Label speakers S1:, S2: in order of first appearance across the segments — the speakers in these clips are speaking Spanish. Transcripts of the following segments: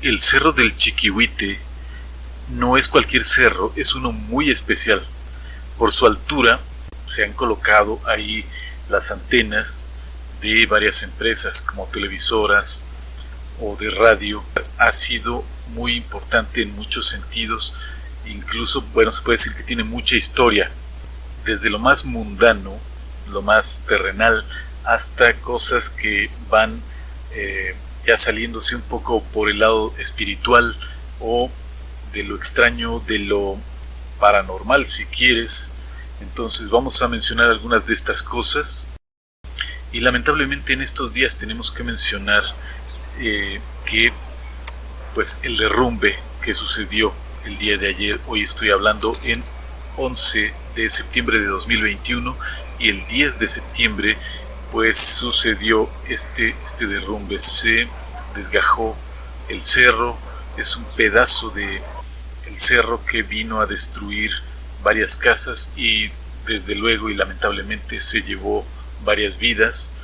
S1: El cerro del Chiquihuite no es cualquier cerro, es uno muy especial. Por su altura se han colocado ahí las antenas de varias empresas como televisoras o de radio. Ha sido muy importante en muchos sentidos, incluso, bueno, se puede decir que tiene mucha historia, desde lo más mundano, lo más terrenal, hasta cosas que van ya saliéndose un poco por el lado espiritual o de lo extraño, de lo paranormal si quieres. Entonces vamos a mencionar algunas de estas cosas, y lamentablemente en estos días tenemos que mencionar que pues el derrumbe que sucedió el día de ayer. Hoy estoy hablando en 11 de septiembre de 2021, y el 10 de septiembre pues sucedió este derrumbe. Se desgajó el cerro, es un pedazo de el cerro que vino a destruir varias casas y desde luego y lamentablemente se llevó varias vidas.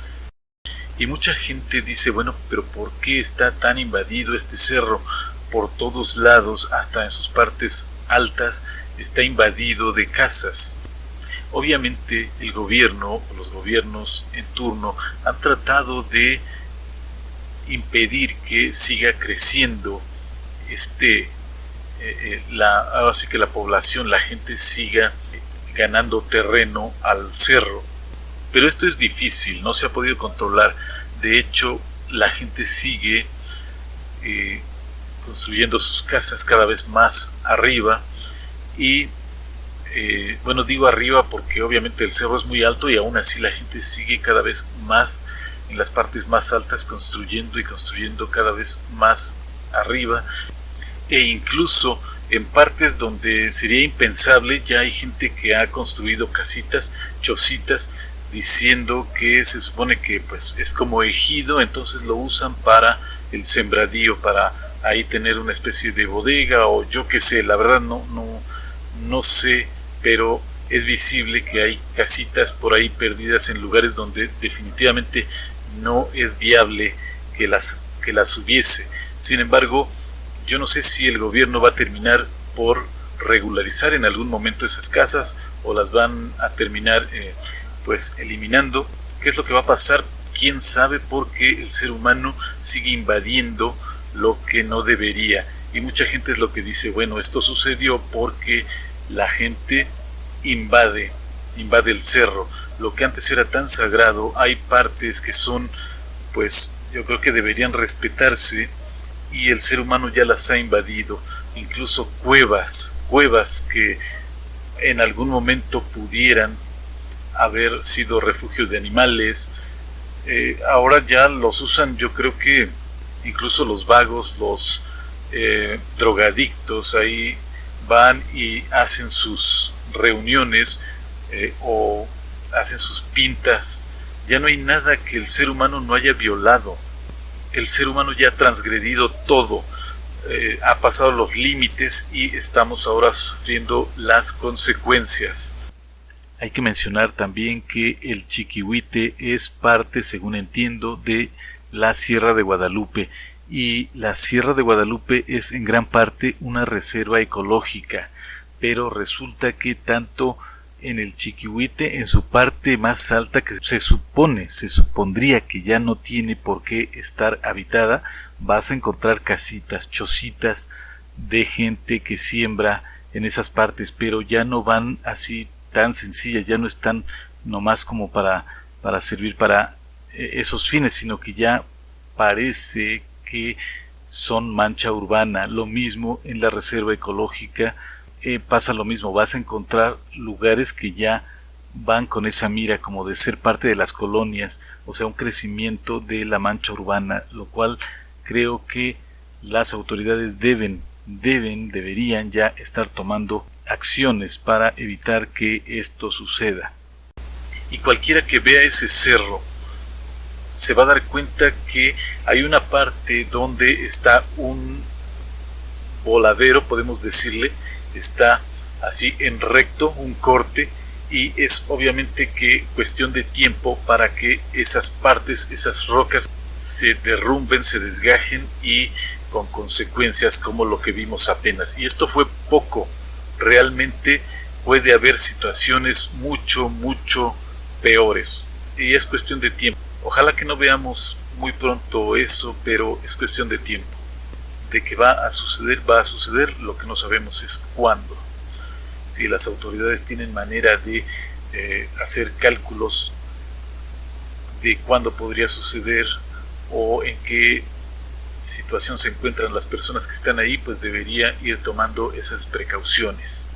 S1: Y mucha gente dice, bueno, pero ¿por qué está tan invadido este cerro? Por todos lados, hasta en sus partes altas, está invadido de casas. Obviamente el gobierno, o los gobiernos en turno, han tratado de impedir que siga creciendo ahora sí que la población, la gente siga ganando terreno al cerro. Pero esto es difícil, no se ha podido controlar. De hecho, la gente sigue construyendo sus casas cada vez más arriba. Y bueno, digo arriba porque obviamente el cerro es muy alto, y aún así la gente sigue cada vez más en las partes más altas, construyendo y construyendo cada vez más arriba. E incluso en partes donde sería impensable, ya hay gente que ha construido casitas, chocitas, diciendo que se supone que pues es como ejido, entonces lo usan para el sembradío, para ahí tener una especie de bodega, o yo qué sé, la verdad no sé, pero es visible que hay casitas por ahí perdidas en lugares donde definitivamente no es viable que las hubiese. Sin embargo, yo no sé si el gobierno va a terminar por regularizar en algún momento esas casas, o las van a terminar pues eliminando. ¿Qué es lo que va a pasar? Quién sabe, porque el ser humano sigue invadiendo lo que no debería. Y mucha gente es lo que dice, bueno, esto sucedió porque la gente invade el cerro. Lo que antes era tan sagrado, hay partes que son, pues yo creo que deberían respetarse, y el ser humano ya las ha invadido. Incluso cuevas que en algún momento pudieran haber sido refugios de animales, ahora ya los usan, yo creo que incluso los vagos, los drogadictos, ahí van y hacen sus reuniones o hacen sus pintas. Ya no hay nada que el ser humano no haya violado. El ser humano ya ha transgredido todo, ha pasado los límites, y estamos ahora sufriendo las consecuencias. Hay que mencionar también que el Chiquihuite es parte, según entiendo, de la Sierra de Guadalupe, y la Sierra de Guadalupe es en gran parte una reserva ecológica, pero resulta que tanto en el Chiquihuite, en su parte más alta, que se supondría que ya no tiene por qué estar habitada, vas a encontrar casitas, chocitas de gente que siembra en esas partes, pero ya no van así tan sencillas, ya no están nomás como para servir para esos fines, sino que ya parece que son mancha urbana. Lo mismo en la reserva ecológica, pasa lo mismo, vas a encontrar lugares que ya van con esa mira como de ser parte de las colonias, o sea, un crecimiento de la mancha urbana, lo cual creo que las autoridades deberían ya estar tomando acciones para evitar que esto suceda. Y cualquiera que vea ese cerro se va a dar cuenta que hay una parte donde está un voladero, podemos decirle, está así en recto, un corte, y es obviamente que cuestión de tiempo para que esas partes, esas rocas se derrumben, se desgajen y con consecuencias como lo que vimos apenas. Y esto fue poco. Realmente puede haber situaciones mucho, mucho peores. Y es cuestión de tiempo. Ojalá que no veamos muy pronto eso, pero es cuestión de tiempo. De que va a suceder, va a suceder. Lo que no sabemos es cuándo. Si las autoridades tienen manera de hacer cálculos de cuándo podría suceder o en qué situación se encuentran las personas que están ahí, pues debería ir tomando esas precauciones.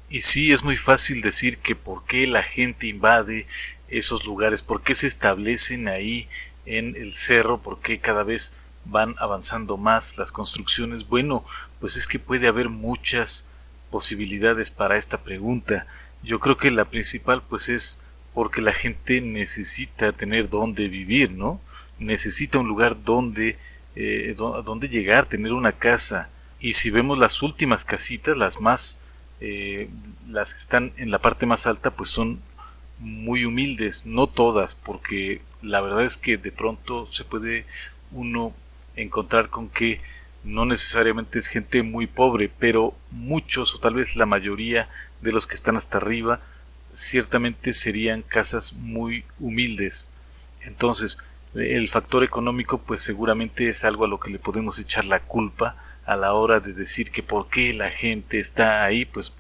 S1: Y sí, es muy fácil decir que por qué la gente invade esos lugares, por qué se establecen ahí en el cerro, por qué cada vez van avanzando más las construcciones. Bueno, pues es que puede haber muchas posibilidades para esta pregunta. Yo creo que la principal pues es porque la gente necesita tener donde vivir, ¿no? Necesita un lugar donde llegar, tener una casa. Y si vemos las últimas casitas, las que están en la parte más alta, pues son muy humildes, no todas, porque la verdad es que de pronto se puede uno encontrar con que no necesariamente es gente muy pobre, pero muchos o tal vez la mayoría de los que están hasta arriba ciertamente serían casas muy humildes. Entonces el factor económico pues seguramente es algo a lo que le podemos echar la culpa a la hora de decir que por qué la gente está ahí, pues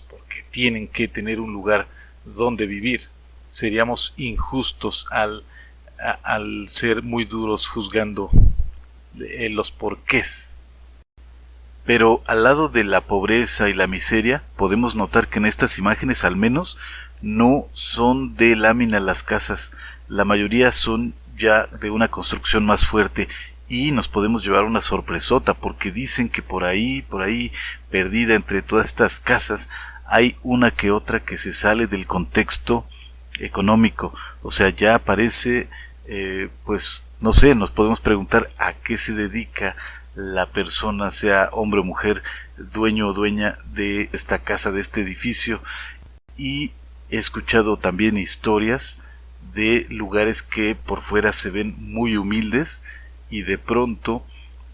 S1: porque tienen que tener un lugar donde vivir. Seríamos injustos al ser muy duros juzgando los porqués. Pero al lado de la pobreza y la miseria, podemos notar que en estas imágenes al menos no son de lámina las casas. La mayoría son ya de una construcción más fuerte y nos podemos llevar una sorpresota porque dicen que por ahí, perdida entre todas estas casas, hay una que otra que se sale del contexto económico. O sea, ya aparece, pues no sé, nos podemos preguntar a qué se dedica la persona, sea hombre o mujer, dueño o dueña de esta casa, de este edificio. Y he escuchado también historias de lugares que por fuera se ven muy humildes y de pronto,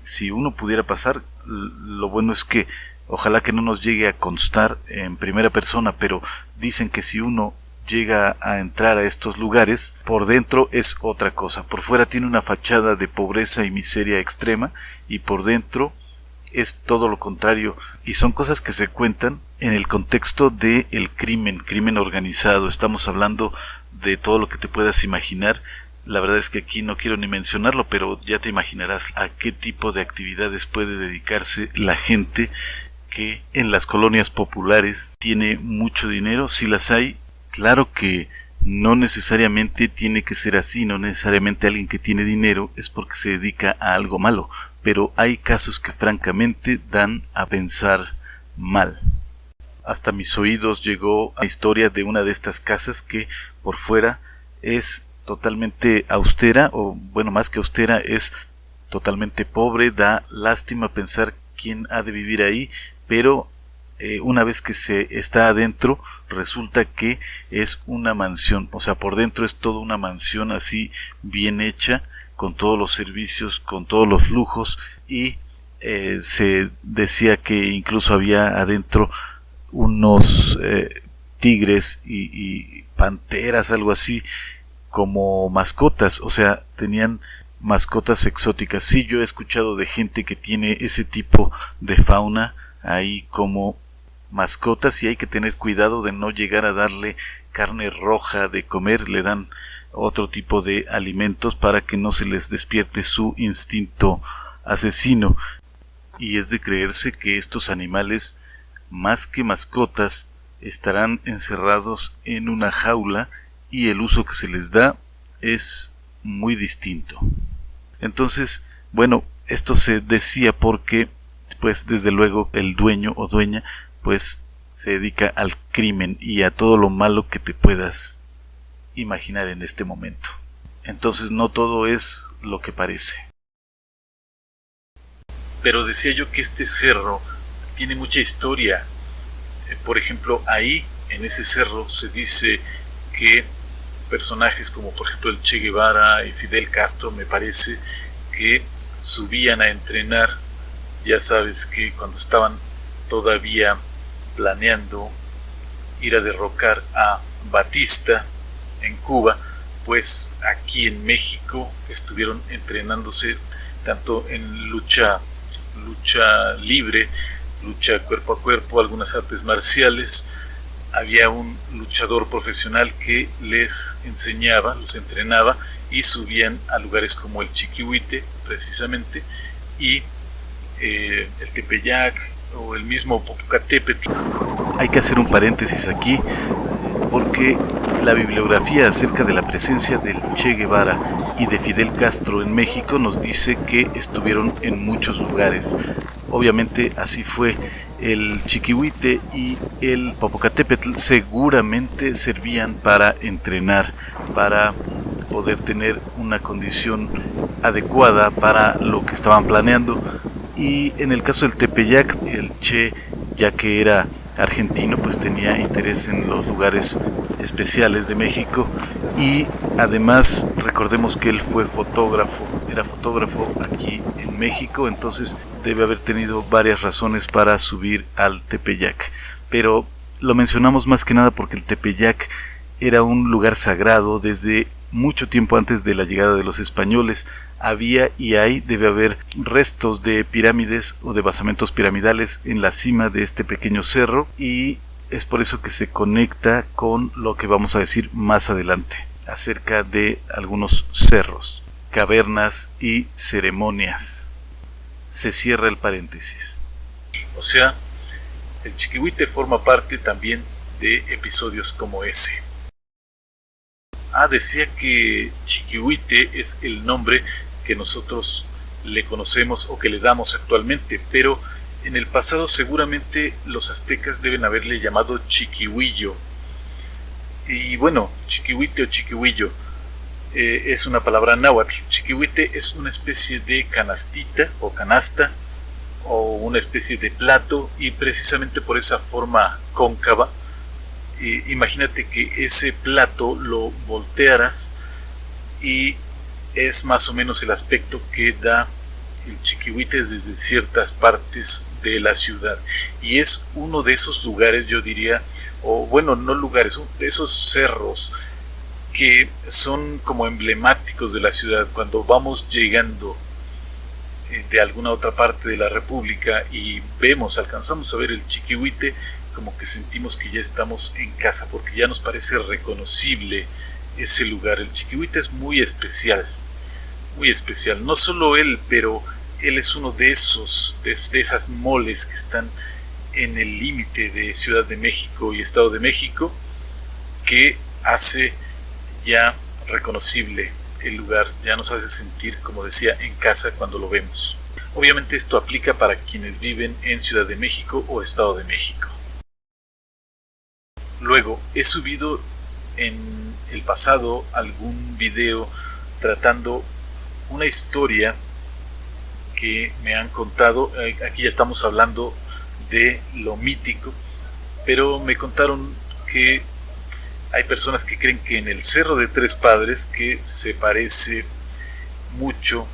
S1: si uno pudiera pasar, lo bueno es que ojalá que no nos llegue a constar en primera persona, pero dicen que si uno llega a entrar a estos lugares, por dentro es otra cosa. Por fuera tiene una fachada de pobreza y miseria extrema y por dentro es todo lo contrario. Y son cosas que se cuentan en el contexto del crimen organizado. Estamos hablando de todo lo que te puedas imaginar. La verdad es que aquí no quiero ni mencionarlo, pero ya te imaginarás a qué tipo de actividades puede dedicarse la gente que en las colonias populares tiene mucho dinero. Si las hay, claro que no necesariamente tiene que ser así, no necesariamente alguien que tiene dinero es porque se dedica a algo malo, pero hay casos que francamente dan a pensar mal. Hasta mis oídos llegó la historia de una de estas casas que por fuera es totalmente austera, o bueno, más que austera, es totalmente pobre. Da lástima pensar quién ha de vivir ahí, pero una vez que se está adentro resulta que es una mansión. O sea, por dentro es toda una mansión así bien hecha, con todos los servicios, con todos los lujos, y se decía que incluso había adentro unos tigres y panteras, algo así, como mascotas. O sea, tenían mascotas exóticas. Sí, yo he escuchado de gente que tiene ese tipo de fauna ahí como mascotas y hay que tener cuidado de no llegar a darle carne roja de comer. Le dan otro tipo de alimentos para que no se les despierte su instinto asesino. Y es de creerse que estos animales, más que mascotas, estarán encerrados en una jaula y el uso que se les da es muy distinto. Entonces, bueno, esto se decía porque, pues desde luego, el dueño o dueña, pues se dedica al crimen y a todo lo malo que te puedas imaginar en este momento. Entonces no todo es lo que parece. Pero decía yo que este cerro tiene mucha historia. Por ejemplo, ahí, en ese cerro, se dice que personajes como por ejemplo el Che Guevara y Fidel Castro, me parece, que subían a entrenar Ya sabes que cuando estaban todavía planeando ir a derrocar a Batista en Cuba, pues aquí en México estuvieron entrenándose tanto en lucha libre, lucha cuerpo a cuerpo, algunas artes marciales. Había un luchador profesional que les enseñaba, los entrenaba, y subían a lugares como el Chiquihuite, precisamente, y el Tepeyac o el mismo Popocatépetl. Hay que hacer un paréntesis aquí, porque la bibliografía acerca de la presencia del Che Guevara y de Fidel Castro en México nos dice que estuvieron en muchos lugares. Obviamente así fue. El Chiquihuite y el Popocatépetl seguramente servían para entrenar, para poder tener una condición adecuada para lo que estaban planeando. Y en el caso del Tepeyac, el Che, ya que era argentino, pues tenía interés en los lugares especiales de México, y además recordemos que él fue fotógrafo, era fotógrafo aquí en México, entonces debe haber tenido varias razones para subir al Tepeyac. Pero lo mencionamos más que nada porque el Tepeyac era un lugar sagrado desde mucho tiempo antes de la llegada de los españoles. Había y hay, debe haber restos de pirámides o de basamentos piramidales en la cima de este pequeño cerro, y es por eso que se conecta con lo que vamos a decir más adelante acerca de algunos cerros, cavernas y ceremonias. Se cierra el paréntesis. O sea, el Chiquihuite forma parte también de episodios como ese. Decía que Chiquihuite es el nombre que nosotros le conocemos o que le damos actualmente, pero en el pasado seguramente los aztecas deben haberle llamado Chiquihuillo. Y bueno, Chiquihuite o Chiquihuillo es una palabra náhuatl. Chiquihuite es una especie de canastita o canasta o una especie de plato, y precisamente por esa forma cóncava, imagínate que ese plato lo voltearas y es más o menos el aspecto que da el Chiquihuite desde ciertas partes de la ciudad, y es uno de esos lugares, yo diría, o bueno, no lugares, de esos cerros que son como emblemáticos de la ciudad. Cuando vamos llegando de alguna otra parte de la República y alcanzamos a ver el Chiquihuite, como que sentimos que ya estamos en casa, porque ya nos parece reconocible ese lugar. El Chiquihuite es muy especial, no solo él, pero él es uno de esas moles que están en el límite de Ciudad de México y Estado de México, que hace ya reconocible el lugar, ya nos hace sentir, como decía, en casa cuando lo vemos. Obviamente esto aplica para quienes viven en Ciudad de México o Estado de México. Luego, he subido en el pasado algún video tratando una historia que me han contado. Aquí ya estamos hablando de lo mítico, pero me contaron que hay personas que creen que en el Cerro de Tres Padres, que se parece mucho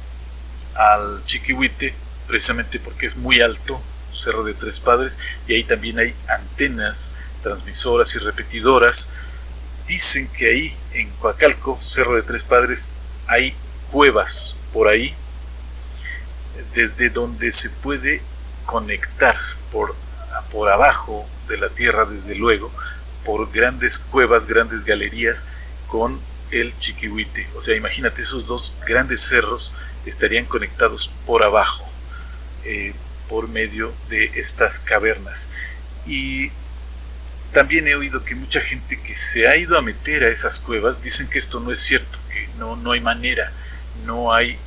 S1: al Chiquihuite, precisamente porque es muy alto, Cerro de Tres Padres, y ahí también hay antenas transmisoras y repetidoras. Dicen que ahí en Coacalco, Cerro de Tres Padres, hay cuevas por ahí, desde donde se puede conectar por abajo de la tierra, desde luego, por grandes cuevas, grandes galerías con el Chiquihuite. O sea, imagínate, esos dos grandes cerros estarían conectados por abajo, por medio de estas cavernas. Y también he oído que mucha gente que se ha ido a meter a esas cuevas dicen que esto no es cierto, que no hay manera, no hay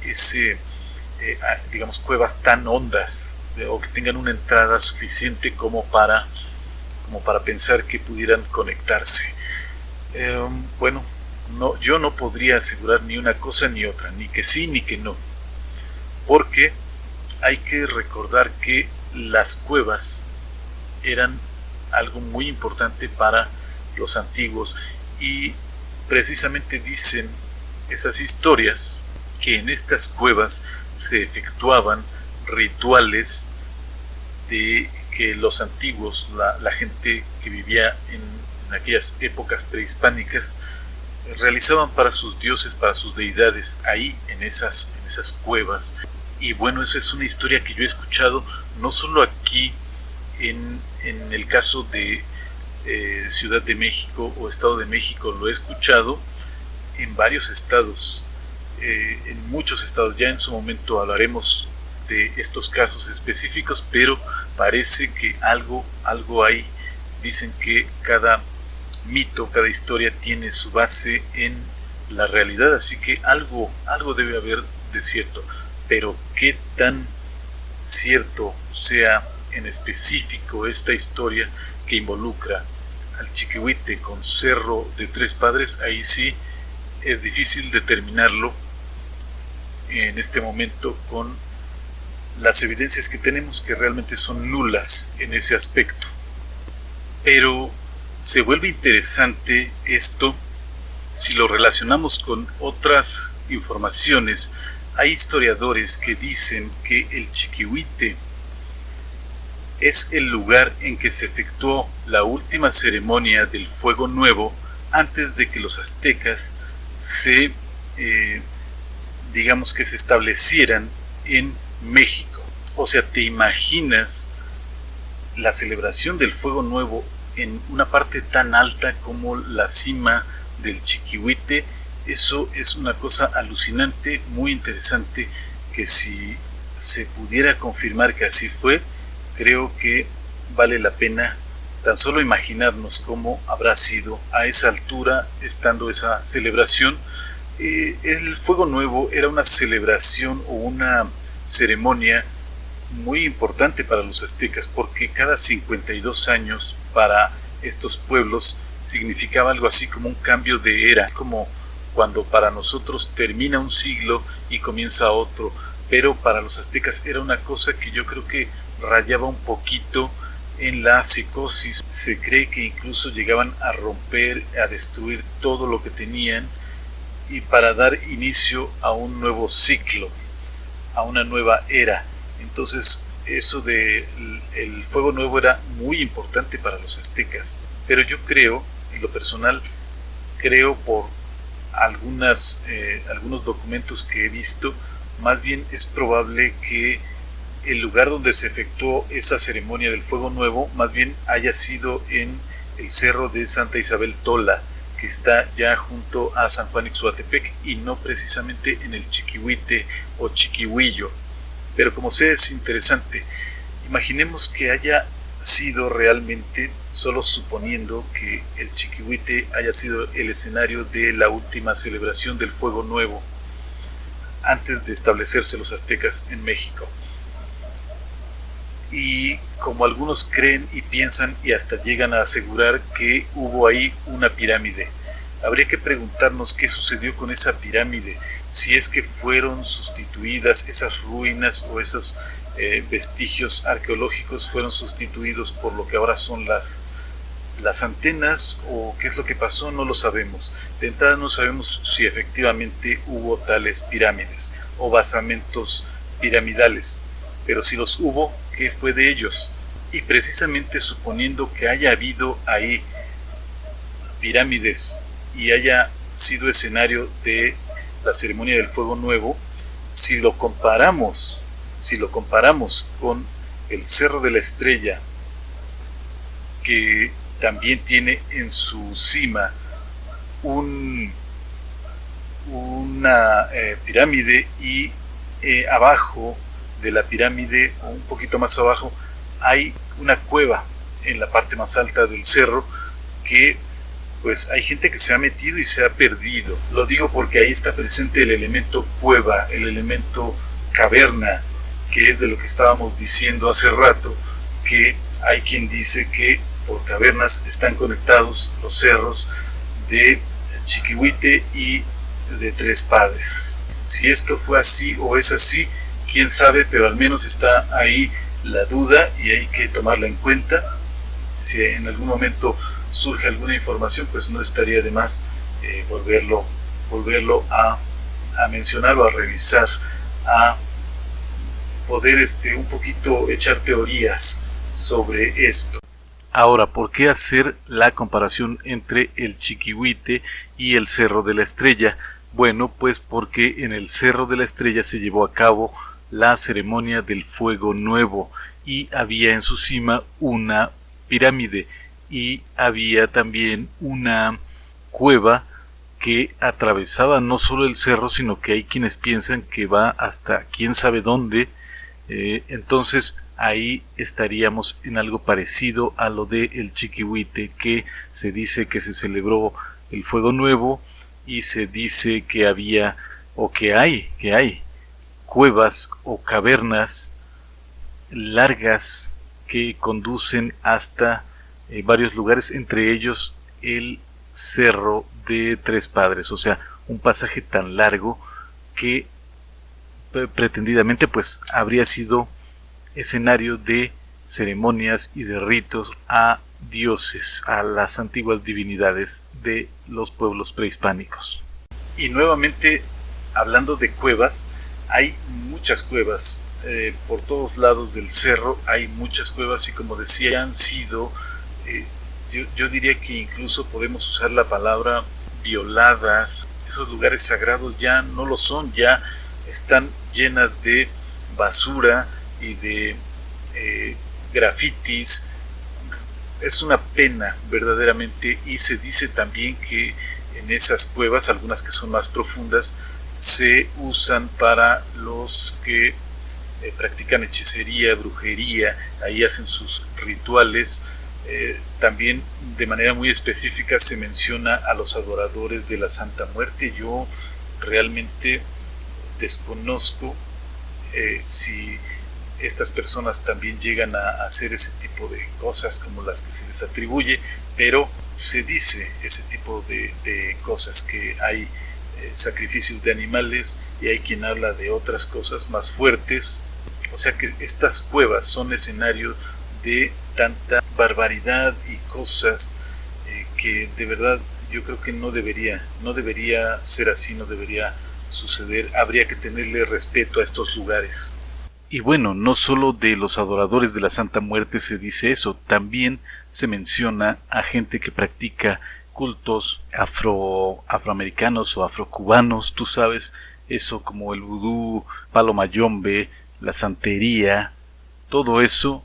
S1: digamos, cuevas tan hondas, o que tengan una entrada suficiente como para pensar que pudieran conectarse. Bueno, yo no podría asegurar ni una cosa ni otra, ni que sí ni que no, porque hay que recordar que las cuevas eran algo muy importante para los antiguos, y precisamente dicen esas historias que en estas cuevas se efectuaban rituales de que los antiguos, la gente que vivía en aquellas épocas prehispánicas, realizaban para sus dioses, para sus deidades, ahí en esas cuevas. Y bueno, esa es una historia que yo he escuchado no solo aquí en el caso de Ciudad de México o Estado de México, lo he escuchado en varios estados, en muchos estados. Ya en su momento hablaremos de estos casos específicos, pero parece que algo hay. Dicen que cada mito, cada historia tiene su base en la realidad, así que algo debe haber de cierto. Pero qué tan cierto sea en específico esta historia que involucra al Chiquihuite con Cerro de Tres Padres, ahí sí es difícil determinarlo en este momento con las evidencias que tenemos, que realmente son nulas en ese aspecto. Pero se vuelve interesante esto si lo relacionamos con otras informaciones. Hay historiadores que dicen que el Chiquihuite es el lugar en que se efectuó la última ceremonia del Fuego Nuevo antes de que los aztecas se establecieran en México. O sea, ¿te imaginas la celebración del Fuego Nuevo en una parte tan alta como la cima del Chiquihuite? Eso es una cosa alucinante, muy interesante, que si se pudiera confirmar que así fue, creo que vale la pena tan solo imaginarnos cómo habrá sido a esa altura, estando esa celebración. El Fuego Nuevo era una celebración o una ceremonia muy importante para los aztecas, porque cada 52 años para estos pueblos significaba algo así como un cambio de era, como cuando para nosotros termina un siglo y comienza otro, pero para los aztecas era una cosa que yo creo que rayaba un poquito en la psicosis. Se cree que incluso llegaban a romper, a destruir todo lo que tenían, y para dar inicio a un nuevo ciclo, a una nueva era. Entonces eso de el Fuego Nuevo era muy importante para los aztecas, pero yo creo, en lo personal, creo por algunos documentos que he visto, más bien es probable que el lugar donde se efectuó esa ceremonia del Fuego Nuevo más bien haya sido en el cerro de Santa Isabel Tola, que está ya junto a San Juan Ixhuatepec, y no precisamente en el Chiquihuite o Chiquihuillo. Pero como sea, es interesante. Imaginemos que haya sido realmente, solo suponiendo que el Chiquihuite haya sido el escenario de la última celebración del Fuego Nuevo antes de establecerse los aztecas en México. Y como algunos creen y piensan y hasta llegan a asegurar que hubo ahí una pirámide, habría que preguntarnos qué sucedió con esa pirámide, si es que fueron sustituidas esas ruinas o esos vestigios arqueológicos fueron sustituidos por lo que ahora son las antenas, o qué es lo que pasó, no lo sabemos. De entrada no sabemos si efectivamente hubo tales pirámides o basamentos piramidales, pero si los hubo, ¿qué fue de ellos? Y precisamente suponiendo que haya habido ahí pirámides y haya sido escenario de la ceremonia del Fuego Nuevo, si lo comparamos con el Cerro de la Estrella, que también tiene en su cima una pirámide, y abajo de la pirámide, o un poquito más abajo, hay una cueva en la parte más alta del cerro, que pues hay gente que se ha metido y se ha perdido. Lo digo porque ahí está presente el elemento cueva, el elemento caverna, que es de lo que estábamos diciendo hace rato, que hay quien dice que por cavernas están conectados los cerros de Chiquihuite y de Tres Padres. Si esto fue así o es así, quién sabe, pero al menos está ahí la duda y hay que tomarla en cuenta. Si en algún momento surge alguna información, pues no estaría de más volverlo a mencionar o a revisar, a poder un poquito echar teorías sobre esto. Ahora, ¿por qué hacer la comparación entre el Chiquihuite y el Cerro de la Estrella? Bueno, pues porque en el Cerro de la Estrella se llevó a cabo la ceremonia del Fuego Nuevo y había en su cima una pirámide y había también una cueva que atravesaba no solo el cerro, sino que hay quienes piensan que va hasta quién sabe dónde. Entonces ahí estaríamos en algo parecido a lo de el Chiquihuite, que se dice que se celebró el Fuego Nuevo y se dice que había o que hay cuevas o cavernas largas que conducen hasta varios lugares, entre ellos el Cerro de Tres Padres, o sea, un pasaje tan largo que pretendidamente pues habría sido escenario de ceremonias y de ritos a dioses, a las antiguas divinidades de los pueblos prehispánicos. Y nuevamente, hablando de cuevas, hay muchas cuevas por todos lados del cerro, hay muchas cuevas y como decía, han sido, yo diría que incluso podemos usar la palabra violadas. Esos lugares sagrados ya no lo son, ya están llenas de basura y de grafitis. Es una pena verdaderamente, y se dice también que en esas cuevas, algunas que son más profundas, se usan para los que practican hechicería, brujería, ahí hacen sus rituales. También de manera muy específica se menciona a los adoradores de la Santa Muerte. Yo realmente desconozco si estas personas también llegan a hacer ese tipo de cosas como las que se les atribuye, pero se dice ese tipo de cosas, que hay sacrificios de animales y hay quien habla de otras cosas más fuertes. O sea que estas cuevas son escenarios de tanta barbaridad y cosas que de verdad yo creo que no debería ser así, no debería suceder. Habría que tenerle respeto a estos lugares. Y bueno, no solo de los adoradores de la Santa Muerte se dice eso, también se menciona a gente que practica cultos afroamericanos o afrocubanos, tú sabes, eso como el vudú, palo mayombe, la santería, todo eso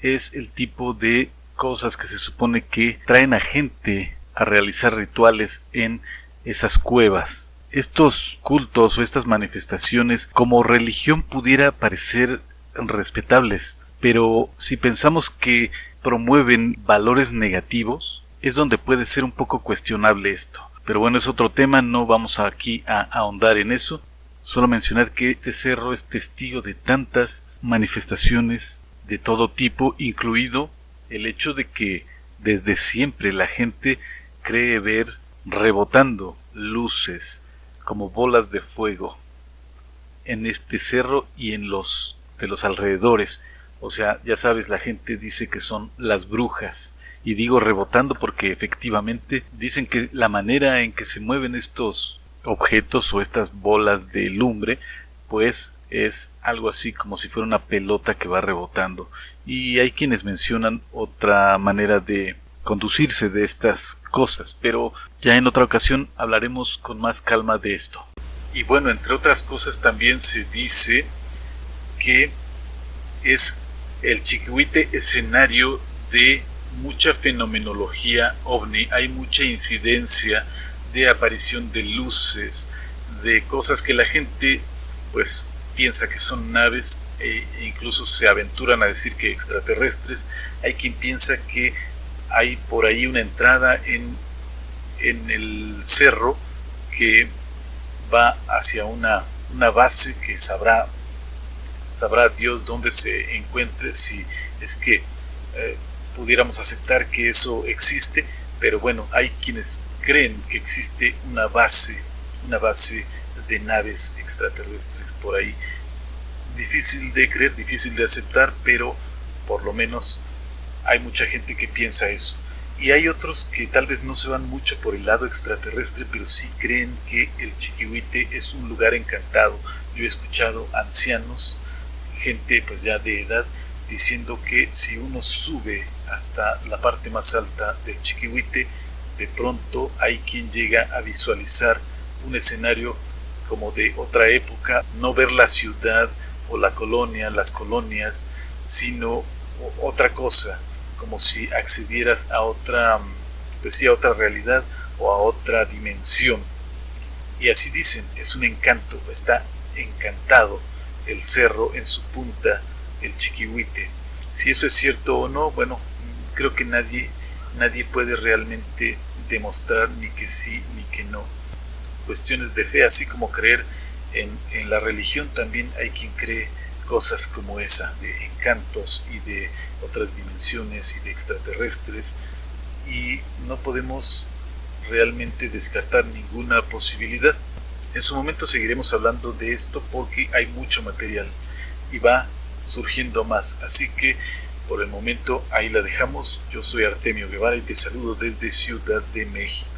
S1: es el tipo de cosas que se supone que traen a gente a realizar rituales en esas cuevas. Estos cultos o estas manifestaciones como religión pudiera parecer respetables, pero si pensamos que promueven valores negativos, es donde puede ser un poco cuestionable esto. Pero bueno, es otro tema, no vamos aquí a ahondar en eso. Solo mencionar que este cerro es testigo de tantas manifestaciones de todo tipo, incluido el hecho de que desde siempre la gente cree ver rebotando luces como bolas de fuego en este cerro y en los de los alrededores. O sea, ya sabes, la gente dice que son las brujas, y digo rebotando porque efectivamente dicen que la manera en que se mueven estos objetos o estas bolas de lumbre pues es algo así como si fuera una pelota que va rebotando. Y hay quienes mencionan otra manera de conducirse de estas cosas, pero ya en otra ocasión hablaremos con más calma de esto. Y bueno, entre otras cosas también se dice que es el Chiquihuite escenario de mucha fenomenología ovni, hay mucha incidencia de aparición de luces, de cosas que la gente pues piensa que son naves e incluso se aventuran a decir que extraterrestres. Hay quien piensa que hay por ahí una entrada en el cerro que va hacia una base que sabrá Dios dónde se encuentre, si es que pudiéramos aceptar que eso existe, pero bueno, hay quienes creen que existe una base de naves extraterrestres por ahí. Difícil de creer, difícil de aceptar, pero por lo menos hay mucha gente que piensa eso. Y hay otros que tal vez no se van mucho por el lado extraterrestre, pero sí creen que el Chiquihuite es un lugar encantado. Yo he escuchado ancianos, gente pues ya de edad diciendo que si uno sube hasta la parte más alta del Chiquihuite, de pronto hay quien llega a visualizar un escenario como de otra época, no ver la ciudad o la colonia, las colonias, sino otra cosa, como si accedieras a otra, pues sí, a otra realidad o a otra dimensión. Y así dicen, es un encanto, está encantado el cerro en su punta, el Chiquihuite. Si eso es cierto o no, bueno, creo que nadie puede realmente demostrar ni que sí ni que no. Cuestiones de fe, así como creer en la religión, también hay quien cree cosas como esa, de encantos y de otras dimensiones y de extraterrestres, y no podemos realmente descartar ninguna posibilidad. En su momento seguiremos hablando de esto porque hay mucho material y va surgiendo más, así que por el momento ahí la dejamos. Yo soy Artemio Guevara y te saludo desde Ciudad de México.